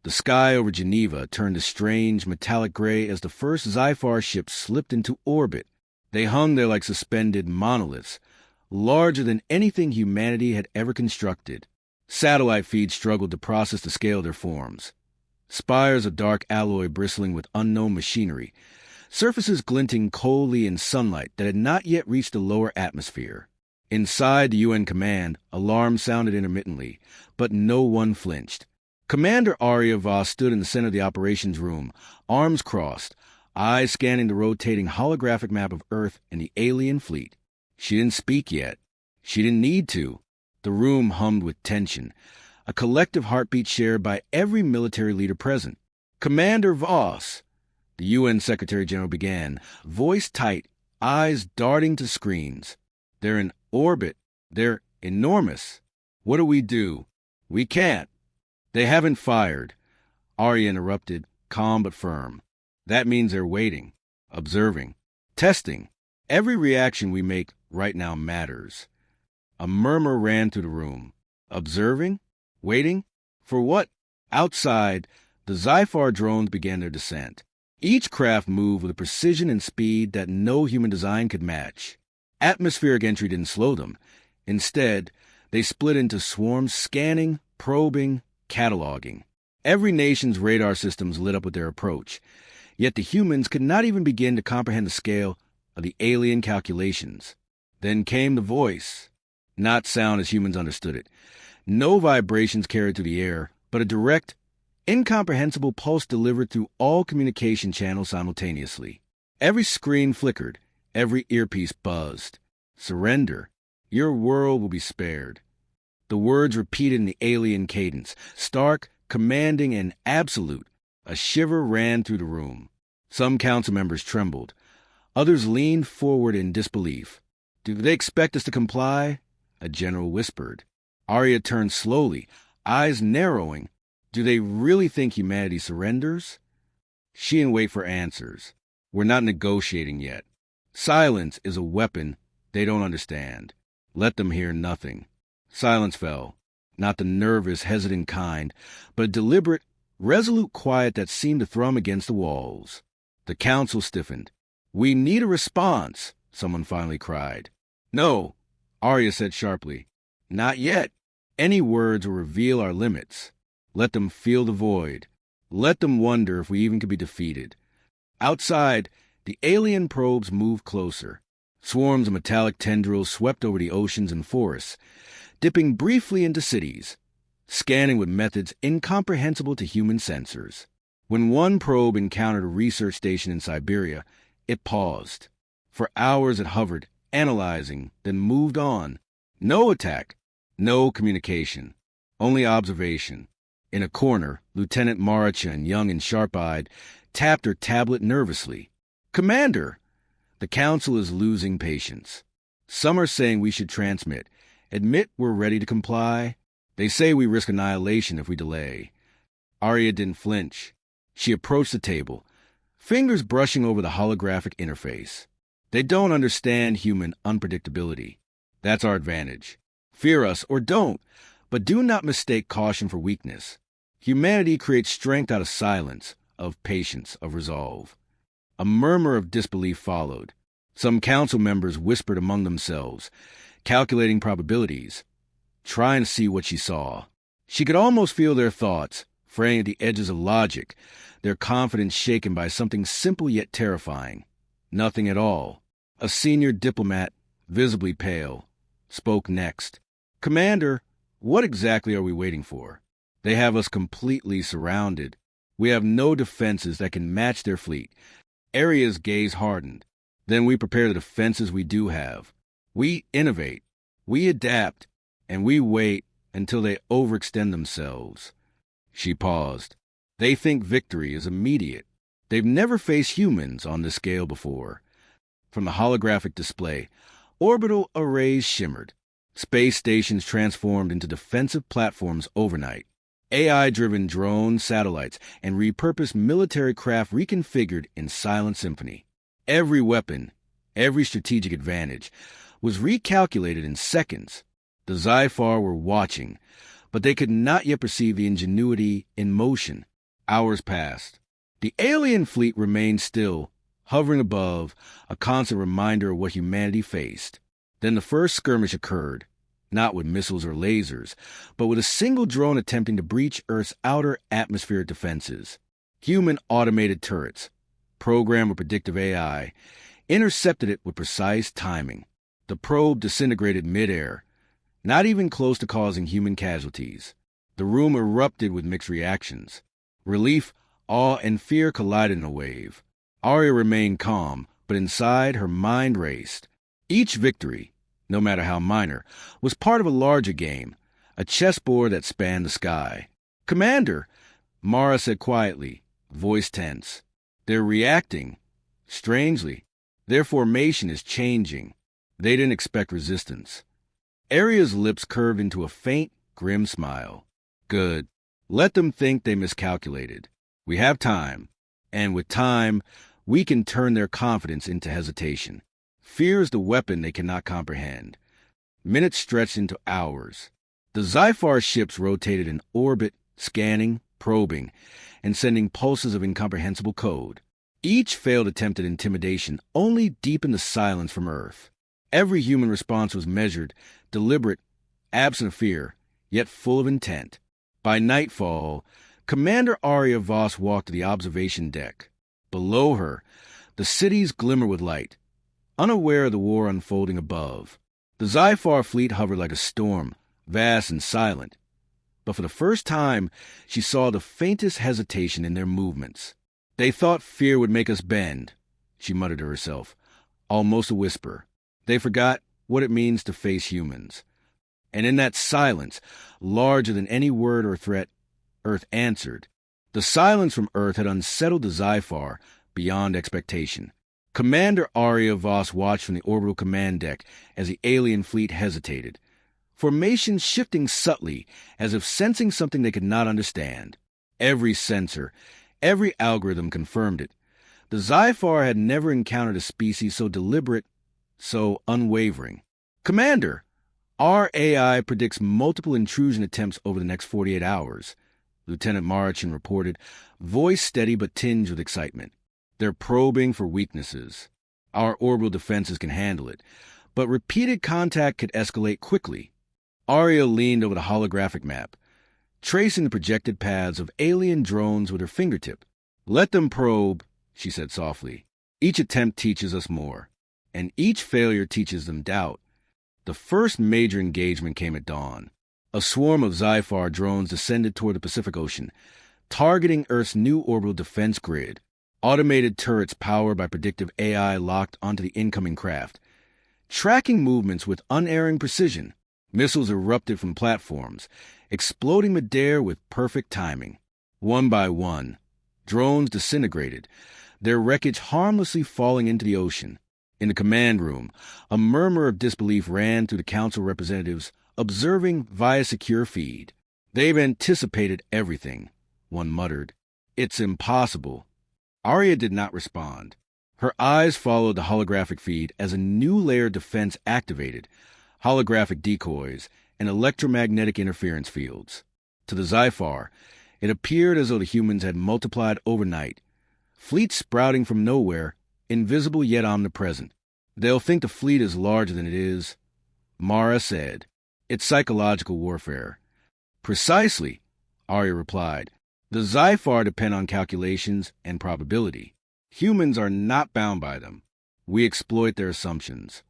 The sky over Geneva turned a strange metallic gray as the first Zyphar ships slipped into orbit. They hung there like suspended monoliths, larger than anything humanity had ever constructed. Satellite feeds struggled to process the scale of their forms. Spires of dark alloy bristling with unknown machinery, surfaces glinting coldly in sunlight that had not yet reached the lower atmosphere. Inside the UN command, alarms sounded intermittently, but no one flinched. Commander Aria Voss stood in the center of the operations room, arms crossed, eyes scanning the rotating holographic map of Earth and the alien fleet. She didn't speak yet. She didn't need to. The room hummed with tension, a collective heartbeat shared by every military leader present. "Commander Voss," the UN Secretary-General began, voice tight, eyes darting to screens. "They're in orbit. They're enormous. What do we do? We can't." "They haven't fired," Aria interrupted, calm but firm. "That means they're waiting, observing, testing. Every reaction we make right now matters." A murmur ran through the room. Observing? Waiting? For what? Outside, the Zyphar drones began their descent. Each craft moved with a precision and speed that no human design could match. Atmospheric entry didn't slow them. Instead, they split into swarms scanning, probing, cataloging. Every nation's radar systems lit up with their approach, yet the humans could not even begin to comprehend the scale of the alien calculations. Then came the voice. Not sound as humans understood it. No vibrations carried through the air, but a direct, incomprehensible pulse delivered through all communication channels simultaneously. Every screen flickered, every earpiece buzzed. "Surrender. Your world will be spared." The words repeated in the alien cadence, stark, commanding, and absolute. A shiver ran through the room. Some council members trembled. Others leaned forward in disbelief. "Do they expect us to comply?" a general whispered. Aria turned slowly, eyes narrowing. "Do they really think humanity surrenders?" She didn't wait for answers. "We're not negotiating yet. Silence is a weapon they don't understand. Let them hear nothing." Silence fell, not the nervous, hesitant kind, but a deliberate, resolute quiet that seemed to thrum against the walls. The council stiffened. "We need a response," someone finally cried. "No," Aria said sharply. "Not yet. Any words will reveal our limits. Let them feel the void. Let them wonder if we even could be defeated." Outside, the alien probes moved closer. Swarms of metallic tendrils swept over the oceans and forests, dipping briefly into cities, scanning with methods incomprehensible to human sensors. When one probe encountered a research station in Siberia, it paused. For hours it hovered, analyzing, then moved on. No attack, no communication, only observation. In a corner, Lieutenant Marichin, young and sharp-eyed, tapped her tablet nervously. "Commander, the council is losing patience. Some are saying we should transmit. Admit we're ready to comply. They say we risk annihilation if we delay." Aria didn't flinch. She approached the table, fingers brushing over the holographic interface. "They don't understand human unpredictability. That's our advantage. Fear us or don't, but do not mistake caution for weakness. Humanity creates strength out of silence, of patience, of resolve." A murmur of disbelief followed. Some council members whispered among themselves, calculating probabilities, trying to see what she saw. She could almost feel their thoughts, fraying at the edges of logic, their confidence shaken by something simple yet terrifying. Nothing at all. A senior diplomat, visibly pale, spoke next. "Commander, what exactly are we waiting for? They have us completely surrounded. We have no defenses that can match their fleet." Aria's gaze hardened. "Then we prepare the defenses we do have. We innovate, we adapt, and we wait until they overextend themselves." She paused. "They think victory is immediate. They've never faced humans on this scale before." From the holographic display, orbital arrays shimmered. Space stations transformed into defensive platforms overnight. AI-driven drone satellites and repurposed military craft reconfigured in silent symphony. Every weapon, every strategic advantage, was recalculated in seconds. The Zyphar were watching, but they could not yet perceive the ingenuity in motion. Hours passed. The alien fleet remained still, hovering above, a constant reminder of what humanity faced. Then the first skirmish occurred, not with missiles or lasers, but with a single drone attempting to breach Earth's outer atmospheric defenses. Human automated turrets, programmed with predictive AI, intercepted it with precise timing. The probe disintegrated midair, not even close to causing human casualties. The room erupted with mixed reactions. Relief, awe, and fear collided in a wave. Aria remained calm, but inside her mind raced. Each victory, no matter how minor, was part of a larger game, a chessboard that spanned the sky. "Commander," Mara said quietly, voice tense. "They're reacting. Strangely, their formation is changing." They didn't expect resistance. Aria's lips curved into a faint, grim smile. "Good. Let them think they miscalculated. We have time. And with time, we can turn their confidence into hesitation. Fear is the weapon they cannot comprehend." Minutes stretched into hours. The Zyphar ships rotated in orbit, scanning, probing, and sending pulses of incomprehensible code. Each failed attempt at intimidation only deepened the silence from Earth. Every human response was measured, deliberate, absent of fear, yet full of intent. By nightfall, Commander Aria Voss walked to the observation deck. Below her, the cities glimmered with light, unaware of the war unfolding above. The Zyphar fleet hovered like a storm, vast and silent. But for the first time, she saw the faintest hesitation in their movements. "They thought fear would make us bend," she muttered to herself, almost a whisper. "They forgot what it means to face humans." And in that silence, larger than any word or threat, Earth answered. The silence from Earth had unsettled the Zyphar beyond expectation. Commander Aria Voss watched from the orbital command deck as the alien fleet hesitated, formations shifting subtly as if sensing something they could not understand. Every sensor, every algorithm confirmed it. The Zyphar had never encountered a species so deliberate, so unwavering. "Commander, our AI predicts multiple intrusion attempts over the next 48 hours, Lieutenant Marichin reported, voice steady but tinged with excitement. "They're probing for weaknesses. Our orbital defenses can handle it, but repeated contact could escalate quickly." Aria leaned over the holographic map, tracing the projected paths of alien drones with her fingertip. "Let them probe," she said softly. "Each attempt teaches us more, and each failure teaches them doubt." The first major engagement came at dawn. A swarm of Zyphar drones descended toward the Pacific Ocean, targeting Earth's new orbital defense grid. Automated turrets powered by predictive AI locked onto the incoming craft, tracking movements with unerring precision. Missiles erupted from platforms, exploding midair with perfect timing. One by one, drones disintegrated, their wreckage harmlessly falling into the ocean. In the command room, a murmur of disbelief ran through the council representatives, observing via secure feed. "They've anticipated everything," one muttered. "It's impossible." Aria did not respond. Her eyes followed the holographic feed as a new layer of defense activated, holographic decoys and electromagnetic interference fields. To the Zyphar, it appeared as though the humans had multiplied overnight, fleets sprouting from nowhere, invisible yet omnipresent. "They'll think the fleet is larger than it is," Mara said. "It's psychological warfare." "Precisely," Aria replied. "The Zyphar depend on calculations and probability. Humans are not bound by them. We exploit their assumptions."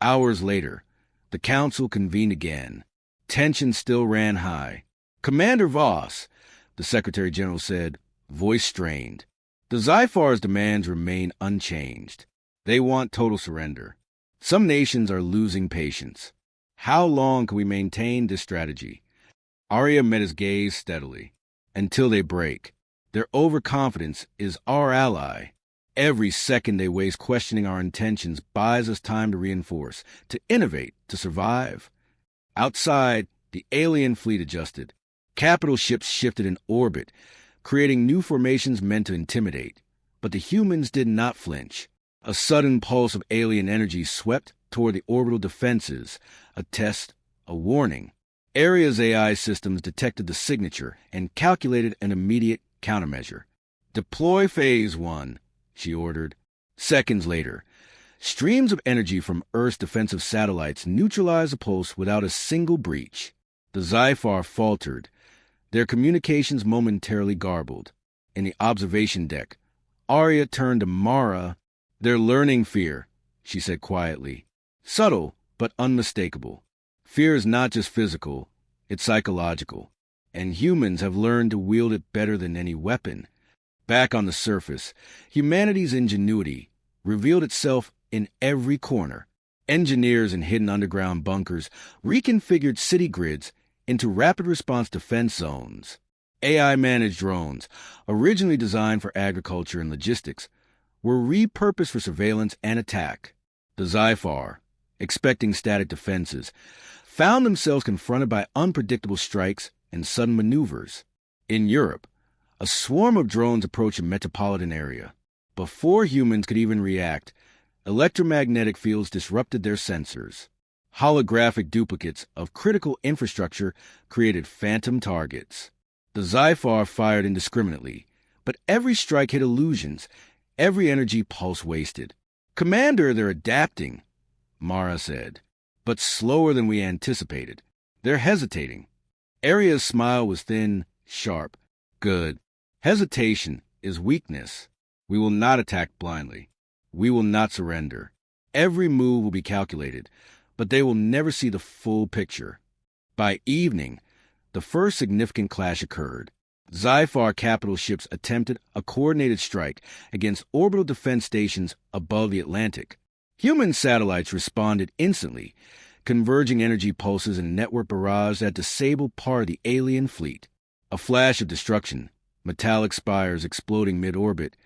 Hours later, the council convened again. Tension still ran high. "Commander Voss," the Secretary General said, voice strained. "The Zyphar's demands remain unchanged. They want total surrender. Some nations are losing patience. How long can we maintain this strategy?" Aria met his gaze steadily. "Until they break. Their overconfidence is our ally. Every second they waste questioning our intentions buys us time to reinforce, to innovate, to survive." Outside, the alien fleet adjusted. Capital ships shifted in orbit, creating new formations meant to intimidate. But the humans did not flinch. A sudden pulse of alien energy swept toward the orbital defenses, a test, a warning. Aria's AI systems detected the signature and calculated an immediate countermeasure. "Deploy Phase 1, she ordered. Seconds later, streams of energy from Earth's defensive satellites neutralized the pulse without a single breach. The Zyphar faltered, their communications momentarily garbled. In the observation deck, Aria turned to Mara. "They're learning fear," she said quietly. Subtle, but unmistakable. Fear is not just physical, it's psychological. And humans have learned to wield it better than any weapon. Back on the surface, humanity's ingenuity revealed itself in every corner. Engineers in hidden underground bunkers reconfigured city grids into rapid response defense zones. AI-managed drones, originally designed for agriculture and logistics, were repurposed for surveillance and attack. The Zyphar, expecting static defenses, found themselves confronted by unpredictable strikes and sudden maneuvers. In Europe, a swarm of drones approached a metropolitan area. Before humans could even react, electromagnetic fields disrupted their sensors. Holographic duplicates of critical infrastructure created phantom targets. The Zyphar fired indiscriminately, but every strike hit illusions, every energy pulse wasted. "Commander, they're adapting," Mara said, "but slower than we anticipated. They're hesitating." Aria's smile was thin, sharp. "Good. Hesitation is weakness. We will not attack blindly. We will not surrender. Every move will be calculated, but they will never see the full picture." By evening, the first significant clash occurred. Zyphar capital ships attempted a coordinated strike against orbital defense stations above the Atlantic. Human satellites responded instantly, converging energy pulses in a network barrage that disabled part of the alien fleet. A flash of destruction, metallic spires exploding mid-orbit,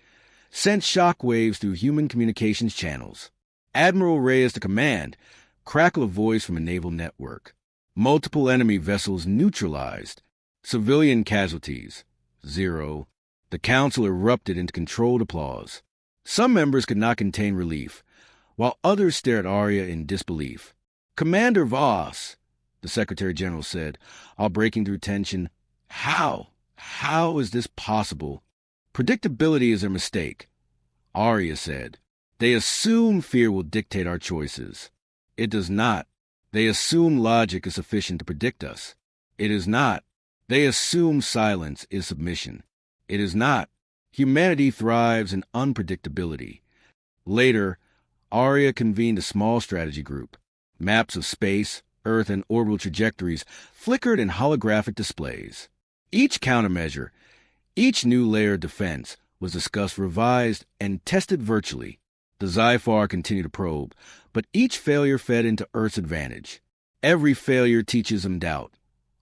sent shock waves through human communications channels. Admiral Reyes to command, crackle a voice from a naval network. Multiple enemy vessels neutralized. Civilian casualties, 0. The council erupted into controlled applause. Some members could not contain relief, while others stared at Aria in disbelief. "Commander Voss," the Secretary General said, all breaking through tension. How is this possible?" "Predictability is their mistake," Aria said. "They assume fear will dictate our choices. It does not. They assume logic is sufficient to predict us. It is not. They assume silence is submission. It is not. Humanity thrives in unpredictability." Later, Aria convened a small strategy group. Maps of space, Earth, and orbital trajectories flickered in holographic displays. Each countermeasure, each new layer of defense, was discussed, revised, and tested virtually. The Zyphar continued to probe, but each failure fed into Earth's advantage. "Every failure teaches them doubt,"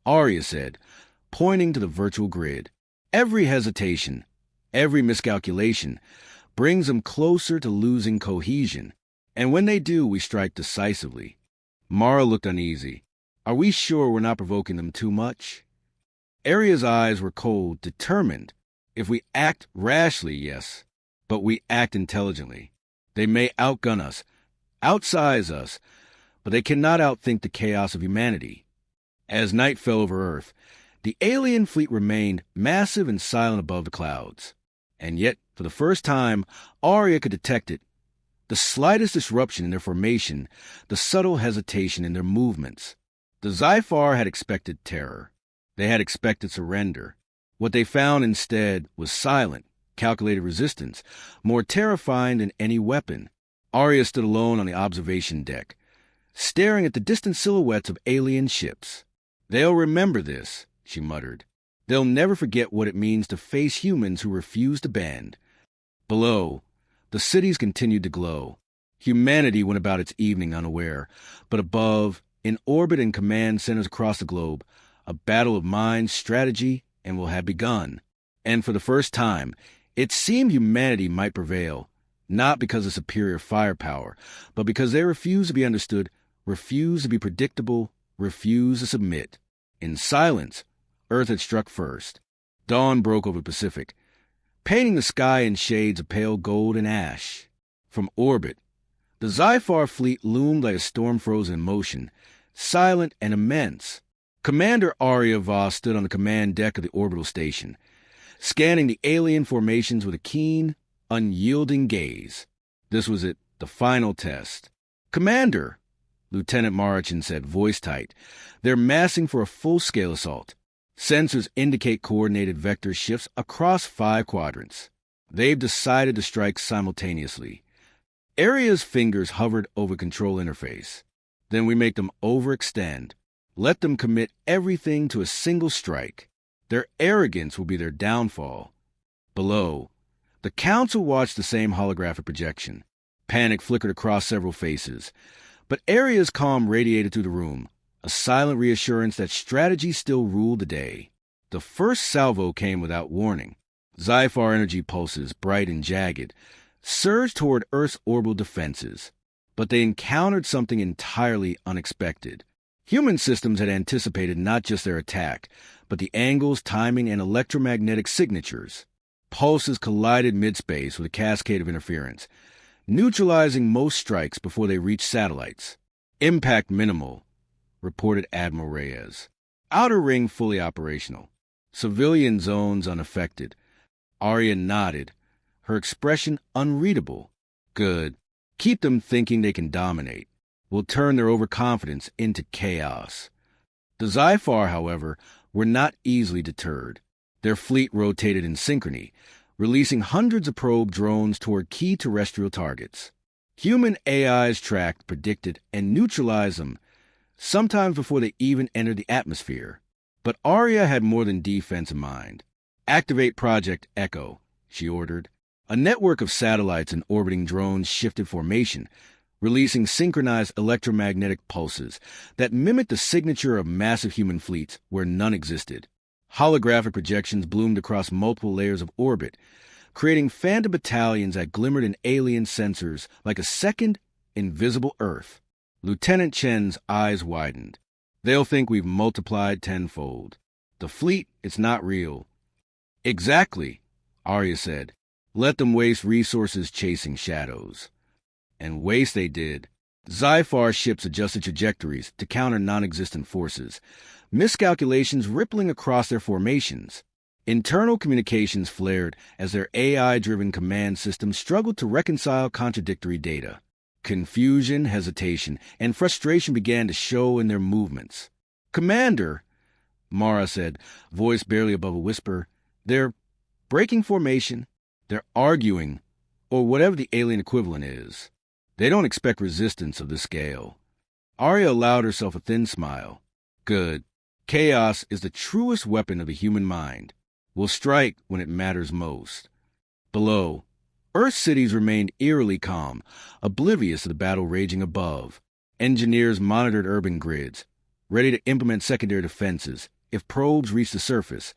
Aria said, pointing to the virtual grid. "Every hesitation, every miscalculation brings them closer to losing cohesion. And when they do, we strike decisively." Mara looked uneasy. "Are we sure we're not provoking them too much?" Aria's eyes were cold, determined. "If we act rashly, yes, but we act intelligently. They may outgun us, outsize us, but they cannot outthink the chaos of humanity." As night fell over Earth, the alien fleet remained massive and silent above the clouds. And yet, for the first time, Aria could detect it. The slightest disruption in their formation, the subtle hesitation in their movements. The Zyphar had expected terror. They had expected surrender. What they found instead was silent, calculated resistance, more terrifying than any weapon. Aria stood alone on the observation deck, staring at the distant silhouettes of alien ships. "They'll remember this," she muttered. "They'll never forget what it means to face humans who refuse to bend." Below, the cities continued to glow. Humanity went about its evening unaware, but above, in orbit and command centers across the globe, a battle of minds, strategy, and will have begun. And for the first time, it seemed humanity might prevail, not because of superior firepower, but because they refused to be understood, refused to be predictable, refused to submit. In silence, Earth had struck first. Dawn broke over the Pacific, painting the sky in shades of pale gold and ash. From orbit, the Zyphar fleet loomed like a storm frozen in motion, silent and immense. Commander Aria Voss stood on the command deck of the orbital station. scanning the alien formations with a keen, unyielding gaze. This was it, the final test. "Commander," Lieutenant Marichin said, voice tight, "they're massing for a full-scale assault. Sensors indicate coordinated vector shifts across 5 quadrants. They've decided to strike simultaneously." Aria's fingers hovered over control interface. "Then we make them overextend. Let them commit everything to a single strike. Their arrogance will be their downfall." Below, the council watched the same holographic projection. Panic flickered across several faces. But Aria's calm radiated through the room, a silent reassurance that strategy still ruled the day. The first salvo came without warning. Zyphar energy pulses, bright and jagged, surged toward Earth's orbital defenses. But they encountered something entirely unexpected. Human systems had anticipated not just their attack, but the angles, timing, and electromagnetic signatures. Pulses collided mid-space with a cascade of interference, neutralizing most strikes before they reached satellites. "Impact minimal," reported Admiral Reyes. "Outer ring fully operational. Civilian zones unaffected." Aria nodded, her expression unreadable. "Good. Keep them thinking they can dominate. We'll turn their overconfidence into chaos." The Zyphar, however, were not easily deterred. Their fleet rotated in synchrony, releasing hundreds of probe drones toward key terrestrial targets. Human AIs tracked, predicted, and neutralized them, sometimes before they even entered the atmosphere. But Aria had more than defense in mind. "Activate Project Echo," she ordered. A network of satellites and orbiting drones shifted formation, releasing synchronized electromagnetic pulses that mimicked the signature of massive human fleets where none existed. Holographic projections bloomed across multiple layers of orbit, creating phantom battalions that glimmered in alien sensors like a second, invisible Earth. Lieutenant Chen's eyes widened. "They'll think we've multiplied tenfold. The fleet, it's not real." "Exactly," Aria said. "Let them waste resources chasing shadows." And waste they did. Zyphar ships adjusted trajectories to counter non-existent forces, miscalculations rippling across their formations. Internal communications flared as their AI-driven command system struggled to reconcile contradictory data. Confusion, hesitation, and frustration began to show in their movements. "Commander," Mara said, voice barely above a whisper, "they're breaking formation. They're arguing, or whatever the alien equivalent is. They don't expect resistance of this scale." Aria allowed herself a thin smile. "Good. Chaos is the truest weapon of the human mind. We'll strike when it matters most." Below, Earth cities remained eerily calm, oblivious to the battle raging above. Engineers monitored urban grids, ready to implement secondary defenses if probes reached the surface,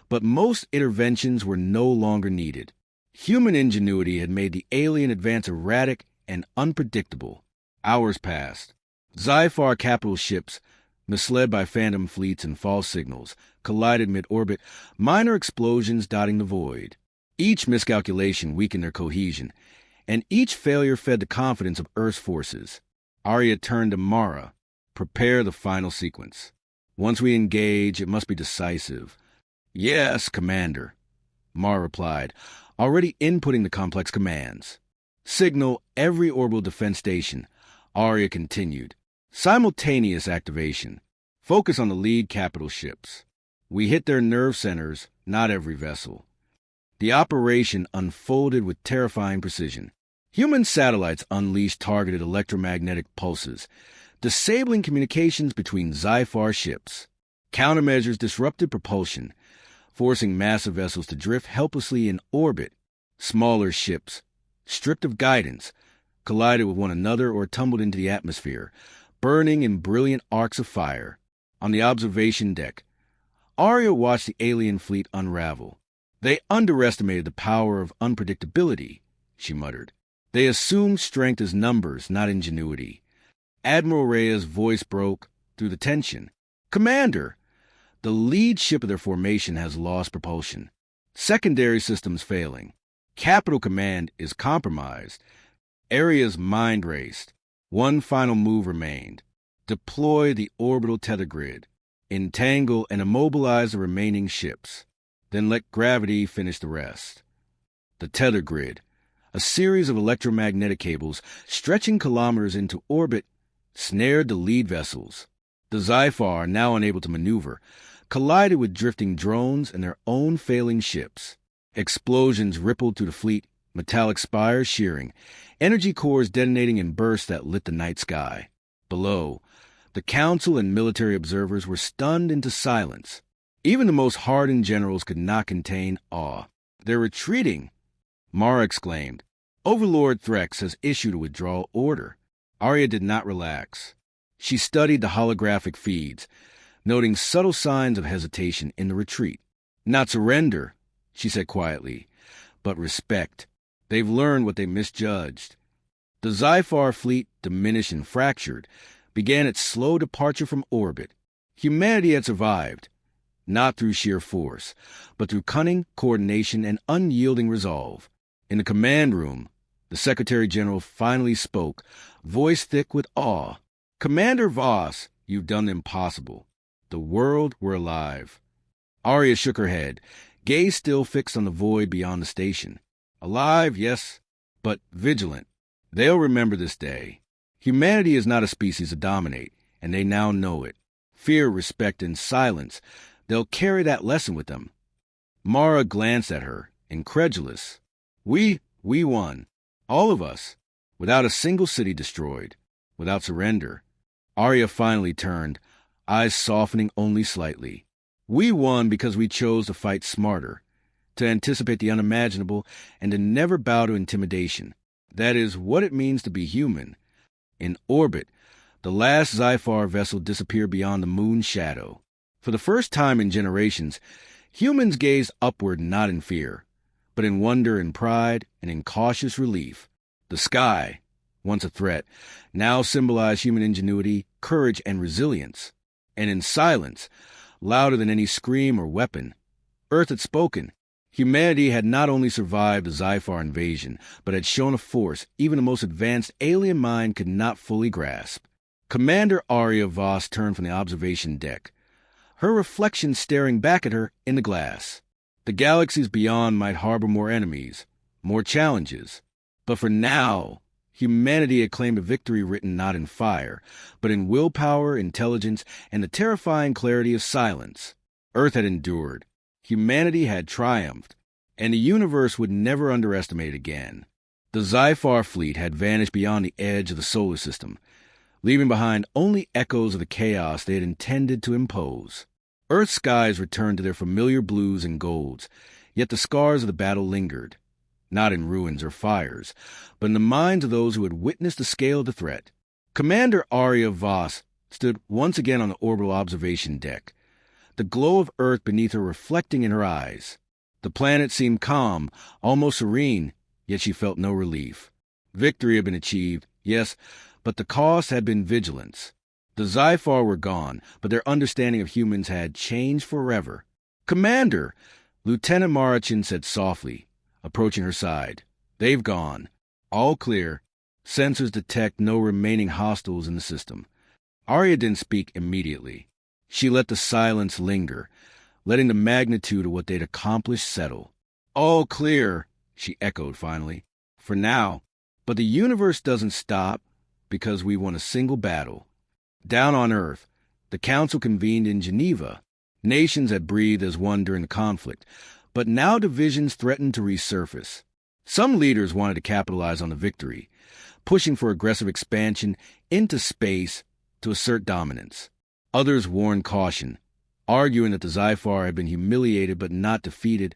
but most interventions were no longer needed. Human ingenuity had made the alien advance erratic and unpredictable. Hours passed. Zyphar capital ships, misled by phantom fleets and false signals, collided mid-orbit, minor explosions dotting the void. Each miscalculation weakened their cohesion, and each failure fed the confidence of Earth's forces. Aria turned to Mara. "Prepare the final sequence. Once we engage, it must be decisive." "Yes, Commander," Mara replied, already inputting the complex commands. "Signal every orbital defense station," Aria continued. "Simultaneous activation. Focus on the lead capital ships. We hit their nerve centers, not every vessel." The operation unfolded with terrifying precision. Human satellites unleashed targeted electromagnetic pulses, disabling communications between Zyphar ships. Countermeasures disrupted propulsion, forcing massive vessels to drift helplessly in orbit. Smaller ships, stripped of guidance, collided with one another or tumbled into the atmosphere, burning in brilliant arcs of fire. On the observation deck, Aria watched the alien fleet unravel. "They underestimated the power of unpredictability," she muttered. "They assumed strength as numbers, not ingenuity." Admiral Reyes' voice broke through the tension. "Commander, the lead ship of their formation has lost propulsion. Secondary systems failing. Capital Command is compromised." Aria's mind raced. One final move remained. Deploy the orbital tether grid. Entangle and immobilize the remaining ships. then let gravity finish the rest. The tether grid, a series of electromagnetic cables stretching kilometers into orbit, snared the lead vessels. The Zyphar, now unable to maneuver, collided with drifting drones and their own failing ships. Explosions rippled through the fleet, metallic spires shearing, energy cores detonating in bursts that lit the night sky. Below, the council and military observers were stunned into silence. Even the most hardened generals could not contain awe. "They're retreating!" Mara exclaimed. "Overlord Threx has issued a withdrawal order." Aria did not relax. She studied the holographic feeds, noting subtle signs of hesitation in the retreat. "Not surrender," she said quietly, "but respect. They've learned what they misjudged." The Zyphar fleet, diminished and fractured, began its slow departure from orbit. Humanity had survived, not through sheer force, but through cunning, coordination, and unyielding resolve. In the command room, the Secretary General finally spoke, voice thick with awe. "Commander Voss, you've done the impossible. The world were alive." Aria shook her head, gaze still fixed on the void beyond the station. "Alive, yes, but vigilant. They'll remember this day. Humanity is not a species to dominate, and they now know it. Fear, respect, and silence. They'll carry that lesson with them." Mara glanced at her, incredulous. We won. All of us. Without a single city destroyed. Without surrender." Aria finally turned, eyes softening only slightly. "We won because we chose to fight smarter, to anticipate the unimaginable, and to never bow to intimidation. That is what it means to be human." In orbit, the last Zyphar vessel disappeared beyond the moon's shadow. For the first time in generations, humans gazed upward not in fear, but in wonder and pride and in cautious relief. The sky, once a threat, now symbolized human ingenuity, courage, and resilience. And in silence, louder than any scream or weapon, Earth had spoken. Humanity had not only survived the Zyphar invasion, but had shown a force even the most advanced alien mind could not fully grasp. Commander Aria Voss turned from the observation deck, her reflection staring back at her in the glass. The galaxies beyond might harbor more enemies, more challenges. But for now, humanity had claimed a victory written not in fire, but in willpower, intelligence, and the terrifying clarity of silence. Earth had endured. Humanity had triumphed, and the universe would never underestimate it again. The Zyphar fleet had vanished beyond the edge of the solar system, leaving behind only echoes of the chaos they had intended to impose. Earth's skies returned to their familiar blues and golds, yet the scars of the battle lingered, not in ruins or fires, but in the minds of those who had witnessed the scale of the threat. Commander Aria Voss stood once again on the orbital observation deck, the glow of Earth beneath her reflecting in her eyes. The planet seemed calm, almost serene, yet she felt no relief. Victory had been achieved, yes, but the cost had been vigilance. The Zyphar were gone, but their understanding of humans had changed forever. "Commander!" Lieutenant Marachin said softly, approaching her side. "They've gone. All clear. Sensors detect no remaining hostiles in the system." Aria didn't speak immediately. She let the silence linger, letting the magnitude of what they'd accomplished settle. "All clear," she echoed finally. "For now. But the universe doesn't stop because we won a single battle." Down on Earth, the Council convened in Geneva. Nations had breathed as one during the conflict, but now divisions threatened to resurface. Some leaders wanted to capitalize on the victory, pushing for aggressive expansion into space to assert dominance. Others warned caution, arguing that the Zyphar had been humiliated but not defeated,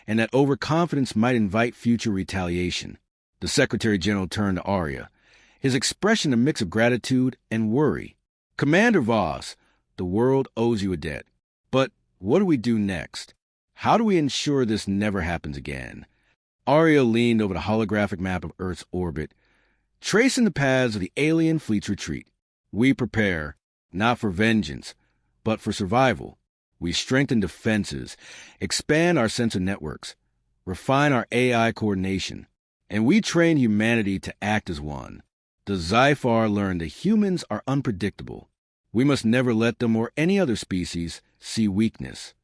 and that overconfidence might invite future retaliation. The Secretary General turned to Aria, his expression a mix of gratitude and worry. "Commander Voss, the world owes you a debt. But what do we do next? How do we ensure this never happens again?" Aria leaned over the holographic map of Earth's orbit, tracing the paths of the alien fleet's retreat. "We prepare, not for vengeance, but for survival. We strengthen defenses, expand our sensor networks, refine our AI coordination, and we train humanity to act as one. The Zyphar learned that humans are unpredictable. We must never let them or any other species see weakness."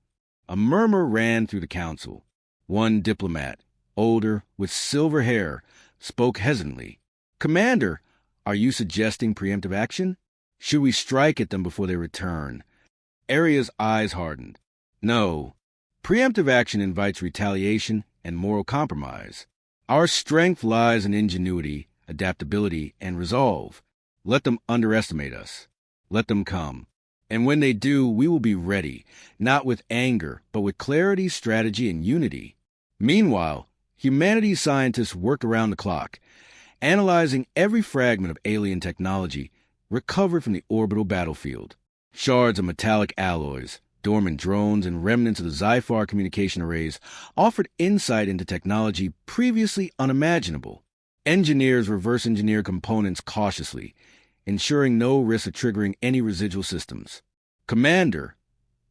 A murmur ran through the council. One diplomat, older, with silver hair, spoke hesitantly. "Commander, are you suggesting preemptive action? Should we strike at them before they return?" Aria's eyes hardened. "No. Preemptive action invites retaliation and moral compromise. Our strength lies in ingenuity, adaptability, and resolve. Let them underestimate us. Let them come. And when they do, we will be ready, not with anger, but with clarity, strategy, and unity." Meanwhile, humanity's scientists worked around the clock, analyzing every fragment of alien technology recovered from the orbital battlefield. Shards of metallic alloys, dormant drones, and remnants of the Zyphar communication arrays offered insight into technology previously unimaginable. Engineers reverse engineered components cautiously, ensuring no risk of triggering any residual systems. "Commander,"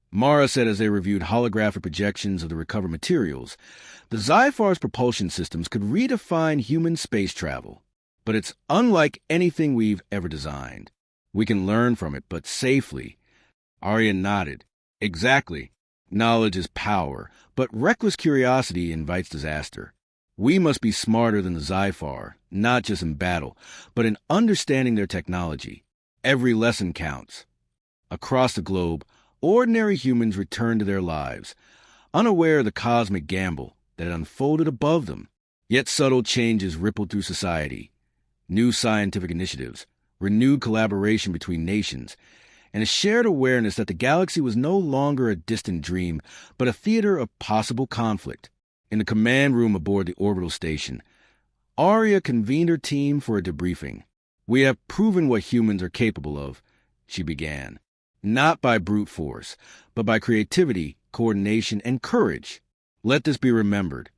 Mara said as they reviewed holographic projections of the recovered materials, "the Zyphar's propulsion systems could redefine human space travel. But it's unlike anything we've ever designed. We can learn from it, but safely." Aria nodded. "Exactly. Knowledge is power, but reckless curiosity invites disaster. We must be smarter than the Zyphar, not just in battle, but in understanding their technology. Every lesson counts." Across the globe, ordinary humans returned to their lives, unaware of the cosmic gamble that had unfolded above them. Yet subtle changes rippled through society. New scientific initiatives, renewed collaboration between nations, and a shared awareness that the galaxy was no longer a distant dream, but a theater of possible conflict. In the command room aboard the orbital station, Aria convened her team for a debriefing. "We have proven what humans are capable of," she began. "Not by brute force, but by creativity, coordination, and courage. Let this be remembered.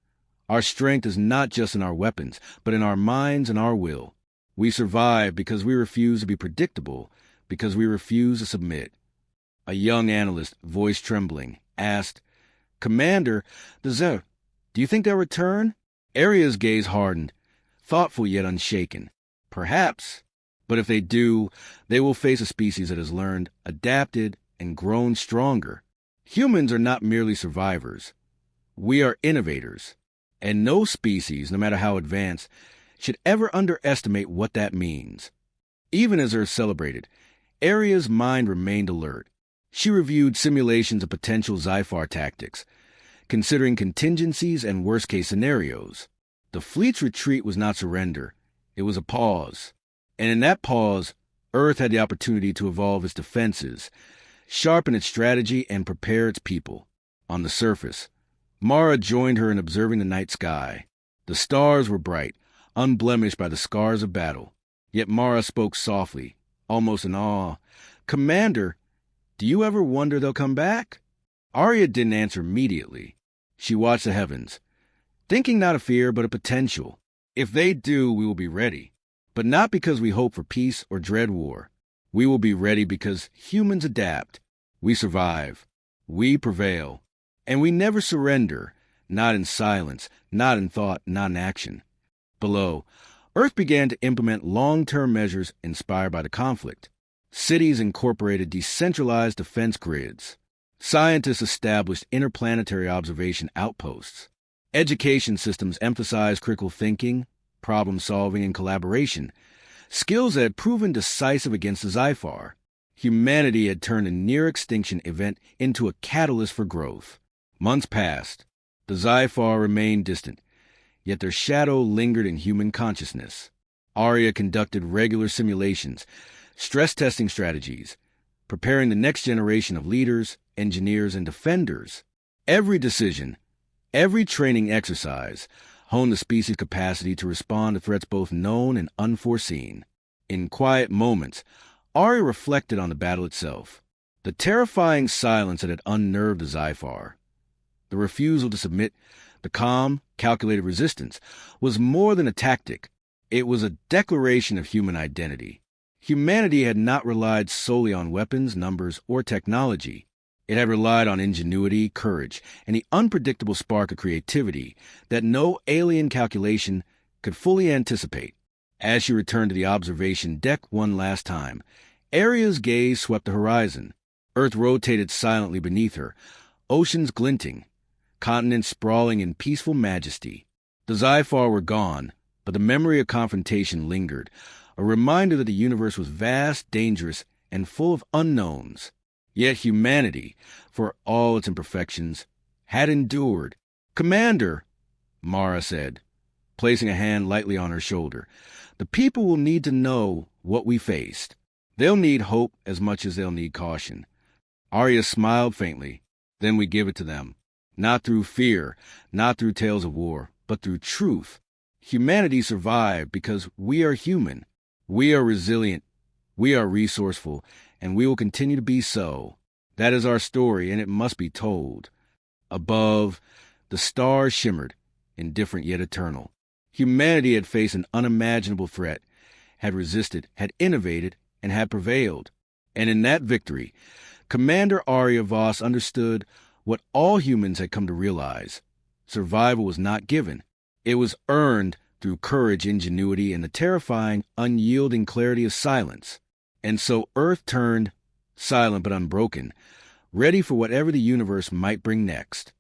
Our strength is not just in our weapons, but in our minds and our will. We survive because we refuse to be predictable, because we refuse to submit." A young analyst, voice trembling, asked, "Commander, do you think they'll return?" Aria's gaze hardened, thoughtful yet unshaken. "Perhaps. But if they do, they will face a species that has learned, adapted, and grown stronger. Humans are not merely survivors. We are innovators. And no species, no matter how advanced, should ever underestimate what that means." Even as Earth celebrated, Aria's mind remained alert. She reviewed simulations of potential Zyphar tactics, considering contingencies and worst-case scenarios. The fleet's retreat was not surrender. It was a pause. And in that pause, Earth had the opportunity to evolve its defenses, sharpen its strategy, and prepare its people. On the surface, Mara joined her in observing the night sky. The stars were bright, unblemished by the scars of battle. Yet Mara spoke softly, almost in awe. "Commander, do you ever wonder they'll come back?" Aria didn't answer immediately. She watched the heavens, thinking not of fear but of potential. "If they do, we will be ready. But not because we hope for peace or dread war. We will be ready because humans adapt. We survive. We prevail. And we never surrender, not in silence, not in thought, not in action." Below, Earth began to implement long-term measures inspired by the conflict. Cities incorporated decentralized defense grids. Scientists established interplanetary observation outposts. Education systems emphasized critical thinking, problem-solving, and collaboration, skills that had proven decisive against the Zyphar. Humanity had turned a near-extinction event into a catalyst for growth. Months passed. The Zyphar remained distant, yet their shadow lingered in human consciousness. Aria conducted regular simulations, stress-testing strategies, preparing the next generation of leaders, engineers, and defenders. Every decision, every training exercise, honed the species' capacity to respond to threats both known and unforeseen. In quiet moments, Aria reflected on the battle itself. The terrifying silence that had unnerved the Zyphar. The refusal to submit, the calm, calculated resistance, was more than a tactic. It was a declaration of human identity. Humanity had not relied solely on weapons, numbers, or technology. It had relied on ingenuity, courage, and the unpredictable spark of creativity that no alien calculation could fully anticipate. As she returned to the observation deck one last time, Aria's gaze swept the horizon. Earth rotated silently beneath her, oceans glinting, continents sprawling in peaceful majesty. The Zyphar were gone, but the memory of confrontation lingered, a reminder that the universe was vast, dangerous, and full of unknowns. Yet humanity, for all its imperfections, had endured. "Commander," Mara said, placing a hand lightly on her shoulder, "the people will need to know what we faced. They'll need hope as much as they'll need caution." Aria smiled faintly. "Then we give it to them. Not through fear, not through tales of war, but through truth. Humanity survived because we are human. We are resilient, we are resourceful, and we will continue to be so. That is our story, and it must be told." Above, the stars shimmered, indifferent yet eternal. Humanity had faced an unimaginable threat, had resisted, had innovated, and had prevailed. And in that victory, Commander Aria Voss understood what all humans had come to realize. Survival was not given. It was earned through courage, ingenuity, and the terrifying, unyielding clarity of silence. And so Earth turned, silent but unbroken, ready for whatever the universe might bring next.